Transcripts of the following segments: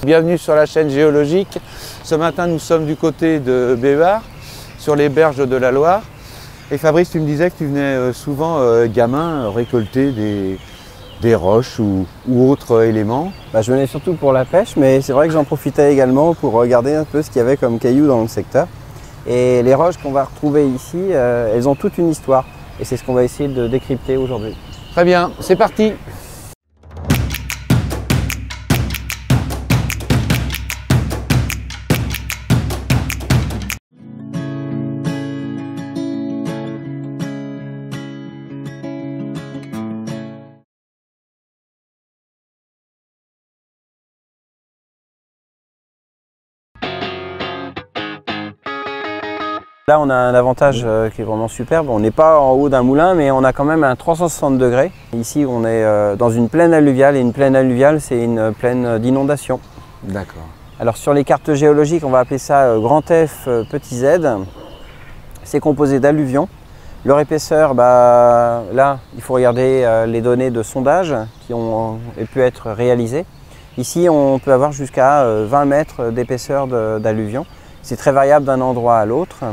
Bienvenue sur la chaîne géologique. Ce matin, nous sommes du côté de Bévar, sur les berges de la Loire. Et Fabrice, tu me disais que tu venais souvent, gamin, récolter des roches ou autres éléments. Je venais surtout pour la pêche, mais c'est vrai que j'en profitais également pour regarder un peu ce qu'il y avait comme cailloux dans le secteur. Et les roches qu'on va retrouver ici, elles ont toute une histoire. Et c'est ce qu'on va essayer de décrypter aujourd'hui. Très bien, c'est parti! Là, on a un avantage qui est vraiment superbe. On n'est pas en haut d'un moulin, mais on a quand même un 360 degrés. Ici, on est dans une plaine alluviale, et une plaine alluviale, c'est une plaine d'inondation. D'accord. Alors sur les cartes géologiques, on va appeler ça grand F, petit Z. C'est composé d'alluvions. Leur épaisseur, là, il faut regarder les données de sondage qui ont pu être réalisées. Ici, on peut avoir jusqu'à 20 mètres d'épaisseur d'alluvions. C'est très variable d'un endroit à l'autre.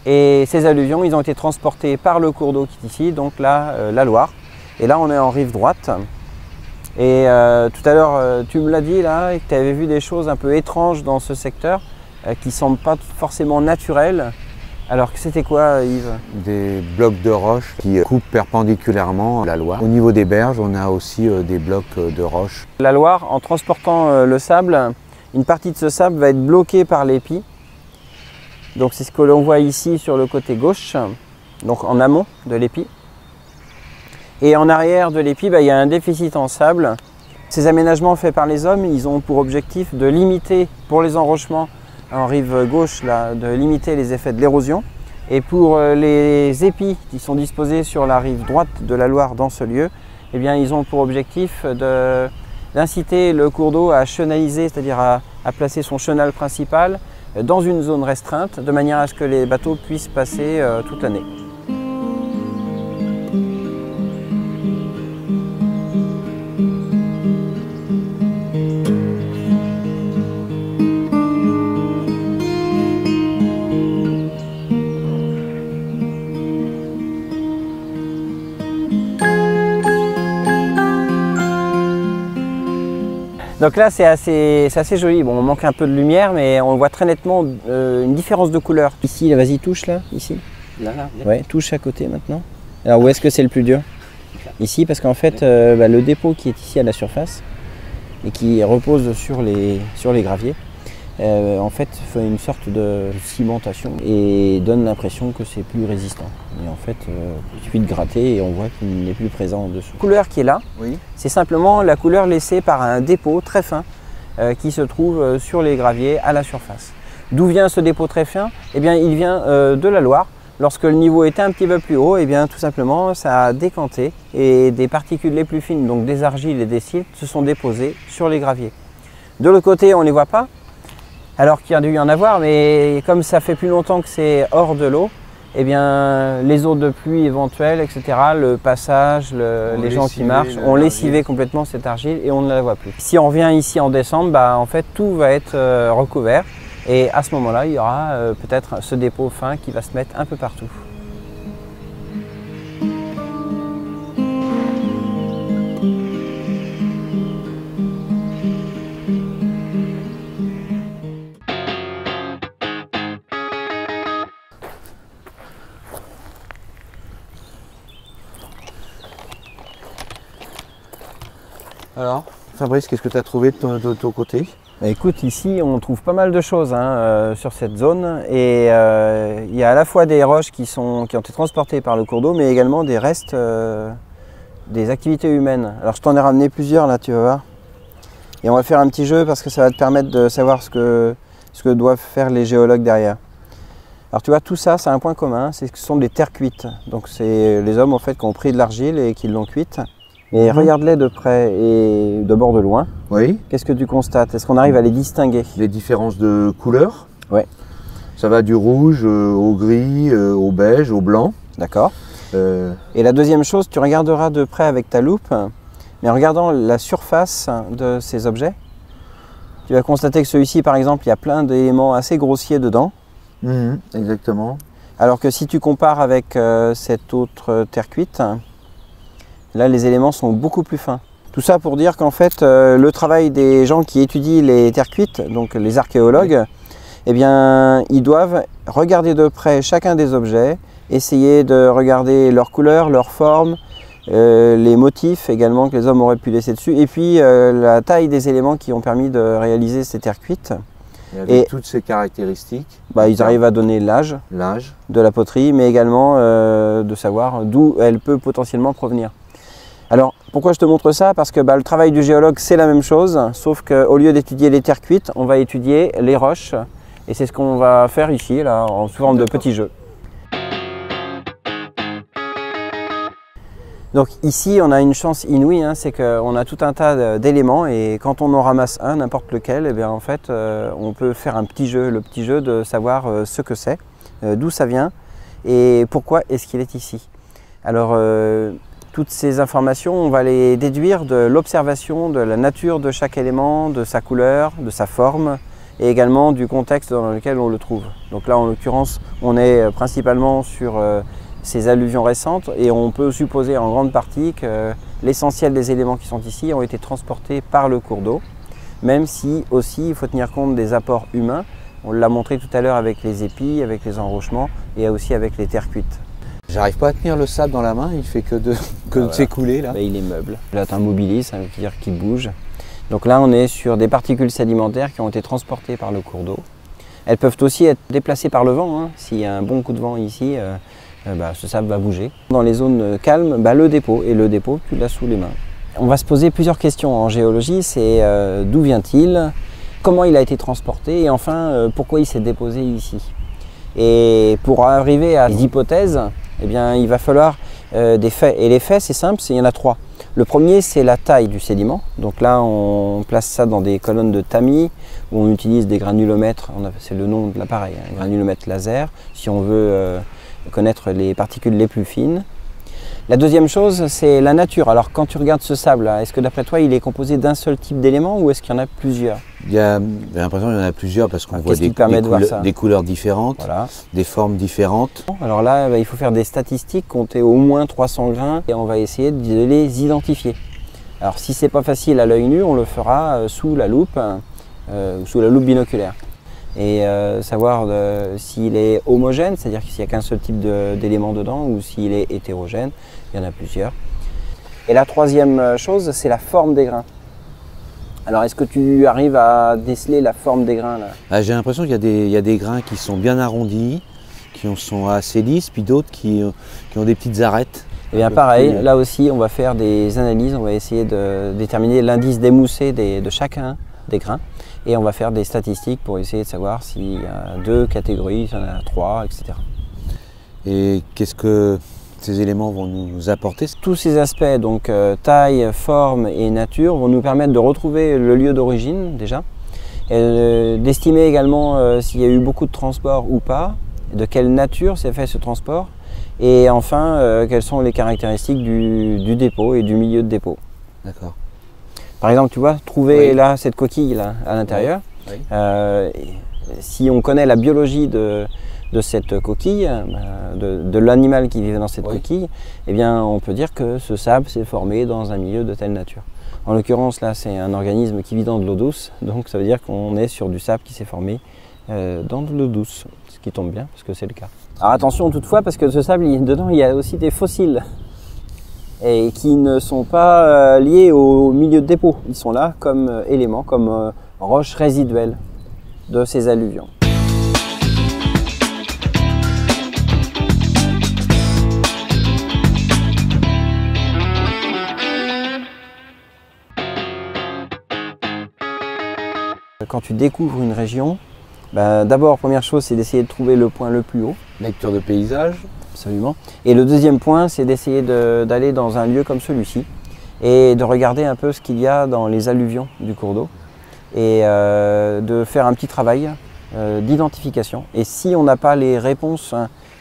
Et ces alluvions, ils ont été transportés par le cours d'eau qui est ici, donc là, la Loire. Et là, on est en rive droite. Et tout à l'heure, tu me l'as dit là, que tu avais vu des choses un peu étranges dans ce secteur, qui ne semblent pas forcément naturelles. Alors, c'était quoi, Yves? Des blocs de roches qui coupent perpendiculairement la Loire. Au niveau des berges, on a aussi des blocs de roches. La Loire, en transportant le sable, une partie de ce sable va être bloquée par l'épi. Donc c'est ce que l'on voit ici sur le côté gauche, donc en amont de l'épi. Et en arrière de l'épi, il y a un déficit en sable. Ces aménagements faits par les hommes, ils ont pour objectif de limiter, pour les enrochements en rive gauche, là, de limiter les effets de l'érosion. Et pour les épis qui sont disposés sur la rive droite de la Loire dans ce lieu, eh bien, ils ont pour objectif d'inciter le cours d'eau à chenaliser, c'est-à-dire à placer son chenal principal dans une zone restreinte, de manière à ce que les bateaux puissent passer toute l'année. Donc là, c'est assez joli. Bon, on manque un peu de lumière, mais on voit très nettement une différence de couleur. Ici, là, vas-y, touche là, ici. Là. Ouais, touche à côté maintenant. Alors, où est-ce que c'est le plus dur? Ici, parce qu'en fait, le dépôt qui est ici à la surface et qui repose sur les graviers, en fait, fait une sorte de cimentation et donne l'impression que c'est plus résistant. Et en fait, il suffit de gratter et on voit qu'il n'est plus présent en dessous. La couleur qui est là, oui, c'est simplement la couleur laissée par un dépôt très fin qui se trouve sur les graviers à la surface. D'où vient ce dépôt très fin? Eh bien, il vient de la Loire. Lorsque le niveau était un petit peu plus haut, eh bien, tout simplement, ça a décanté et des particules les plus fines, donc des argiles et des siltes, se sont déposées sur les graviers. De l'autre côté, on ne les voit pas, alors qu'il y a dû y en avoir, mais comme ça fait plus longtemps que c'est hors de l'eau, eh bien, les eaux de pluie éventuelles, etc., le passage, les gens qui marchent, ont lessivé complètement cette argile et on ne la voit plus. Si on revient ici en décembre, en fait, tout va être recouvert et à ce moment-là, il y aura peut-être ce dépôt fin qui va se mettre un peu partout. Alors, Fabrice, qu'est-ce que tu as trouvé de ton côté? Écoute, ici on trouve pas mal de choses sur cette zone et il y a à la fois des roches qui ont été transportées par le cours d'eau, mais également des restes des activités humaines. Alors je t'en ai ramené plusieurs là, tu vas voir. Et on va faire un petit jeu parce que ça va te permettre de savoir ce que doivent faire les géologues derrière. Alors tu vois, tout ça, c'est un point commun, c'est que ce sont des terres cuites. Donc c'est les hommes en fait qui ont pris de l'argile et qui l'ont cuite. Et regarde-les de près et d'abord de loin. Oui. Qu'est-ce que tu constates? Est-ce qu'on arrive à les distinguer? Les différences de couleur? Oui. Ça va du rouge au gris, au beige, au blanc. D'accord. Et la deuxième chose, tu regarderas de près avec ta loupe, mais en regardant la surface de ces objets, Tu vas constater que celui-ci, par exemple, il y a plein d'éléments assez grossiers dedans. Exactement. Alors que si tu compares avec cette autre terre cuite, là les éléments sont beaucoup plus fins. Tout ça pour dire qu'en fait, le travail des gens qui étudient les terres cuites, donc les archéologues, eh bien, ils doivent regarder de près chacun des objets, essayer de regarder leur couleur, leur forme, les motifs également que les hommes auraient pu laisser dessus, et puis la taille des éléments qui ont permis de réaliser ces terres cuites. Et avec toutes ces caractéristiques, ils arrivent à donner l'âge de la poterie, mais également de savoir d'où elle peut potentiellement provenir. Alors, pourquoi je te montre ça? Parce que le travail du géologue, c'est la même chose, sauf qu'au lieu d'étudier les terres cuites, on va étudier les roches. Et c'est ce qu'on va faire ici, là, en sous forme de petits jeux. Donc ici, on a une chance inouïe, hein, c'est qu'on a tout un tas d'éléments et quand on en ramasse un, n'importe lequel, eh bien, en fait, on peut faire un petit jeu, le petit jeu de savoir ce que c'est, d'où ça vient et pourquoi est-ce qu'il est ici. Alors, toutes ces informations, on va les déduire de l'observation de la nature de chaque élément, de sa couleur, de sa forme et également du contexte dans lequel on le trouve. Donc là, en l'occurrence, on est principalement sur ces alluvions récentes et on peut supposer en grande partie que l'essentiel des éléments qui sont ici ont été transportés par le cours d'eau, même si aussi il faut tenir compte des apports humains. On l'a montré tout à l'heure avec les épis, avec les enrochements et aussi avec les terres cuites. J'arrive pas à tenir le sable dans la main, il fait que de s'écouler là. Il est meuble. Là, tu as un mobilier, ça veut dire qu'il bouge. Donc là, on est sur des particules sédimentaires qui ont été transportées par le cours d'eau. Elles peuvent aussi être déplacées par le vent. Hein. S'il y a un bon coup de vent ici, ce sable va bouger. Dans les zones calmes, le dépôt. Et le dépôt, tu l'as sous les mains. On va se poser plusieurs questions en géologie. C'est d'où vient-il? Comment il a été transporté? Et enfin, pourquoi il s'est déposé ici? Et pour arriver à des hypothèses, eh bien, il va falloir des faits. Et les faits, c'est simple, il y en a trois. Le premier, c'est la taille du sédiment. Donc là, on place ça dans des colonnes de tamis où on utilise des granulomètres, c'est le nom de l'appareil, un granulomètre laser, si on veut connaître les particules les plus fines. La deuxième chose, c'est la nature. Alors quand tu regardes ce sable, est-ce que d'après toi, il est composé d'un seul type d'élément ou est-ce qu'il y en a plusieurs? J'ai l'impression qu'il y en a plusieurs parce qu'on voit des couleurs différentes, voilà, des formes différentes. Alors là, il faut faire des statistiques, compter au moins 300 grains et on va essayer de les identifier. Alors si c'est pas facile à l'œil nu, on le fera sous la loupe binoculaire. Et savoir s'il est homogène, c'est-à-dire s'il n'y a qu'un seul type d'élément dedans, ou s'il est hétérogène, il y en a plusieurs. Et la troisième chose, c'est la forme des grains. Alors est-ce que tu arrives à déceler la forme des grains là? J'ai l'impression qu'il y a des grains qui sont bien arrondis, qui sont assez lisses, puis d'autres qui ont des petites arêtes. Et bien pareil, là aussi on va faire des analyses, on va essayer de déterminer l'indice d'émoussé de chacun des grains. Et on va faire des statistiques pour essayer de savoir s'il y a 2 catégories, s'il y en a 3, etc. Et qu'est-ce que ces éléments vont nous apporter? Tous ces aspects, donc taille, forme et nature, vont nous permettre de retrouver le lieu d'origine déjà, d'estimer également s'il y a eu beaucoup de transport ou pas, de quelle nature s'est fait ce transport, et enfin quelles sont les caractéristiques du dépôt et du milieu de dépôt. D'accord. Par exemple, tu vois, trouver là cette coquille là à l'intérieur. Si on connaît la biologie de cette coquille, de l'animal qui vivait dans cette coquille, eh bien, on peut dire que ce sable s'est formé dans un milieu de telle nature. En l'occurrence, là, c'est un organisme qui vit dans de l'eau douce, donc ça veut dire qu'on est sur du sable qui s'est formé dans de l'eau douce, ce qui tombe bien parce que c'est le cas. Alors attention toutefois, parce que ce sable, dedans, il y a aussi des fossiles. Et qui ne sont pas liés au milieu de dépôt. Ils sont là comme éléments, comme roches résiduelles de ces alluvions. Quand tu découvres une région, d'abord, première chose, c'est d'essayer de trouver le point le plus haut. Lecture de paysage. Absolument. Et le deuxième point, c'est d'essayer d'aller dans un lieu comme celui-ci et de regarder un peu ce qu'il y a dans les alluvions du cours d'eau et de faire un petit travail d'identification. Et si on n'a pas les réponses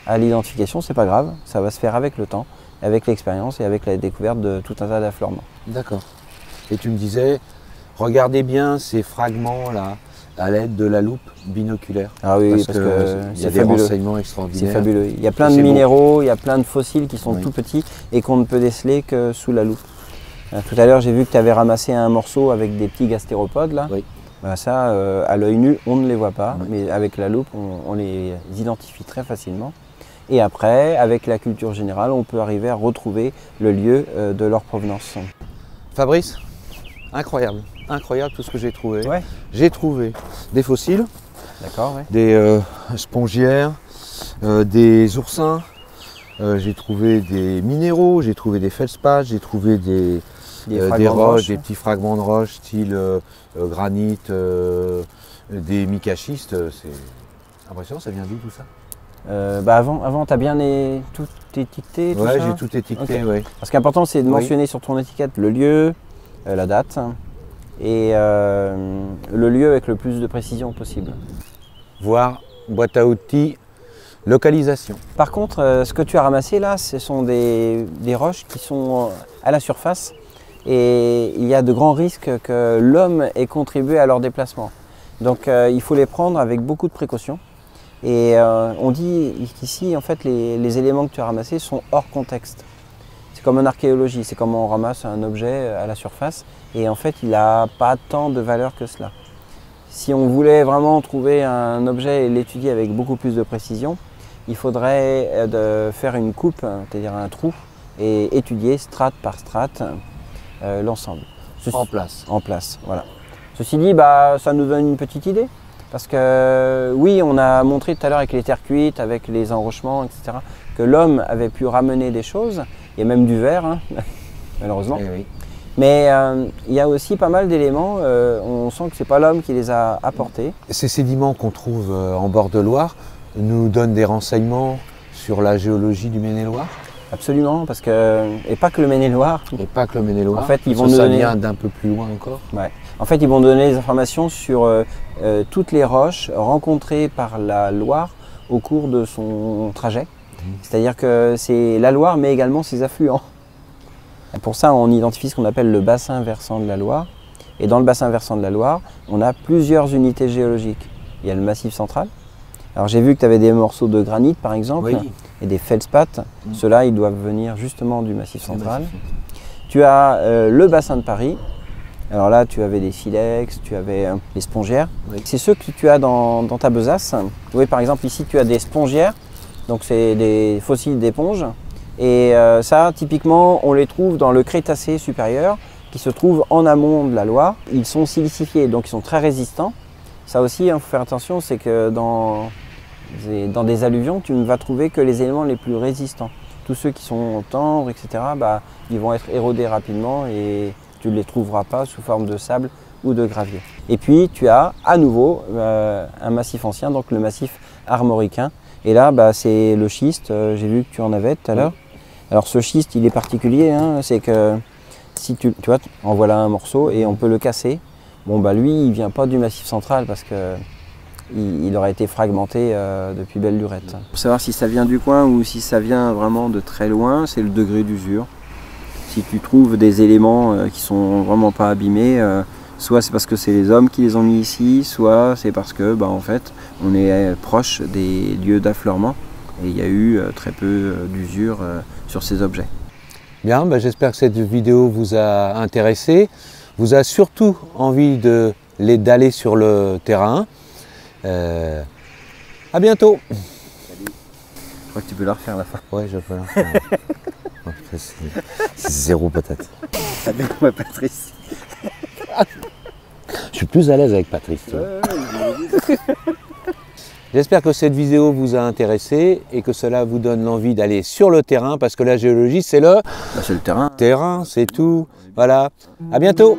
à l'identification, c'est pas grave, ça va se faire avec le temps, avec l'expérience et avec la découverte de tout un tas d'affleurements. D'accord. Et tu me disais, regardez bien ces fragments-là à l'aide de la loupe binoculaire. Ah oui, parce que il y a des renseignements extraordinaires. C'est fabuleux. Il y a plein de minéraux, il y a plein de fossiles qui sont tout petits et qu'on ne peut déceler que sous la loupe. Tout à l'heure, j'ai vu que tu avais ramassé un morceau avec des petits gastéropodes là. Oui. Ben ça, à l'œil nu, on ne les voit pas, mais avec la loupe, on les identifie très facilement. Et après, avec la culture générale, on peut arriver à retrouver le lieu de leur provenance. Fabrice, incroyable, incroyable tout ce que j'ai trouvé. Ouais. J'ai trouvé des fossiles, d'accord, des spongiaires, des oursins, j'ai trouvé des minéraux, j'ai trouvé des feldspaths, j'ai trouvé des roches, des petits fragments de roches style granit, des micaschistes. C'est impressionnant, ça vient d'où tout ça? Avant tu as bien tout étiqueté? Oui, j'ai tout étiqueté. Okay. Parce qu'important, c'est de mentionner sur ton étiquette le lieu, la date et le lieu avec le plus de précision possible. Voir boîte à outils, localisation. Par contre, ce que tu as ramassé là, ce sont des roches qui sont à la surface et il y a de grands risques que l'homme ait contribué à leur déplacement. Donc il faut les prendre avec beaucoup de précautions. Et on dit qu'ici, en fait, les éléments que tu as ramassés sont hors contexte. C'est comme en archéologie, c'est comme on ramasse un objet à la surface et en fait, il n'a pas tant de valeur que cela. Si on voulait vraiment trouver un objet et l'étudier avec beaucoup plus de précision, il faudrait faire une coupe, c'est-à-dire un trou, et étudier strate par strate l'ensemble. En place. En place, voilà. Ceci dit, ça nous donne une petite idée. Parce que oui, on a montré tout à l'heure avec les terres cuites, avec les enrochements, etc., que l'homme avait pu ramener des choses. Il y a même du verre, hein, malheureusement. Oui. Mais il y a aussi pas mal d'éléments, on sent que ce n'est pas l'homme qui les a apportés. Ces sédiments qu'on trouve en bord de Loire nous donnent des renseignements sur la géologie du Maine-et-Loire? Absolument, parce que, et pas que le Maine-et-Loire. Et pas que le Maine-et-Loire. En fait, ils vont ça donner... vient d'un peu plus loin encore. Ouais. En fait, ils vont donner des informations sur toutes les roches rencontrées par la Loire au cours de son trajet. C'est-à-dire que c'est la Loire, mais également ses affluents. Et pour ça, on identifie ce qu'on appelle le bassin versant de la Loire. Et dans le bassin versant de la Loire, on a plusieurs unités géologiques. Il y a le Massif central. Alors j'ai vu que tu avais des morceaux de granit, par exemple, et des feldspaths. Ceux-là, ils doivent venir justement du Massif central. Tu as le bassin de Paris. Alors là, tu avais des silex, tu avais des spongiaires. C'est ceux que tu as dans ta besace. Oui, par exemple, ici, tu as des spongiaires. Donc, c'est des fossiles d'éponges. Et ça, typiquement, on les trouve dans le Crétacé supérieur, qui se trouve en amont de la Loire. Ils sont silicifiés, donc ils sont très résistants. Ça aussi, il faut faire attention, c'est que dans des alluvions, tu ne vas trouver que les éléments les plus résistants. Tous ceux qui sont tendres, etc., ils vont être érodés rapidement et tu ne les trouveras pas sous forme de sable ou de gravier. Et puis tu as à nouveau un massif ancien, donc le massif armoricain. Et là, c'est le schiste, j'ai vu que tu en avais tout à l'heure. Alors ce schiste, il est particulier, hein, c'est que si tu vois, en voilà un morceau et on peut le casser. Bon, lui, il ne vient pas du massif central parce que il aurait été fragmenté depuis belle lurette. Pour savoir si ça vient du coin ou si ça vient vraiment de très loin, c'est le degré d'usure. Si tu trouves des éléments qui sont vraiment pas abîmés, soit c'est parce que c'est les hommes qui les ont mis ici, soit c'est parce que en fait on est proche des lieux d'affleurement et il y a eu très peu d'usure sur ces objets. Bien, j'espère que cette vidéo vous a intéressé, vous a surtout envie d'aller sur le terrain. À bientôt. Salut. Je crois que tu peux la refaire à la fin. Ouais, je peux la refaire. C'est zéro patate. Avec moi, Patrice. Je suis plus à l'aise avec Patrice. J'espère que cette vidéo vous a intéressé et que cela vous donne l'envie d'aller sur le terrain parce que la géologie, c'est le terrain. Terrain, c'est tout. Voilà. À bientôt.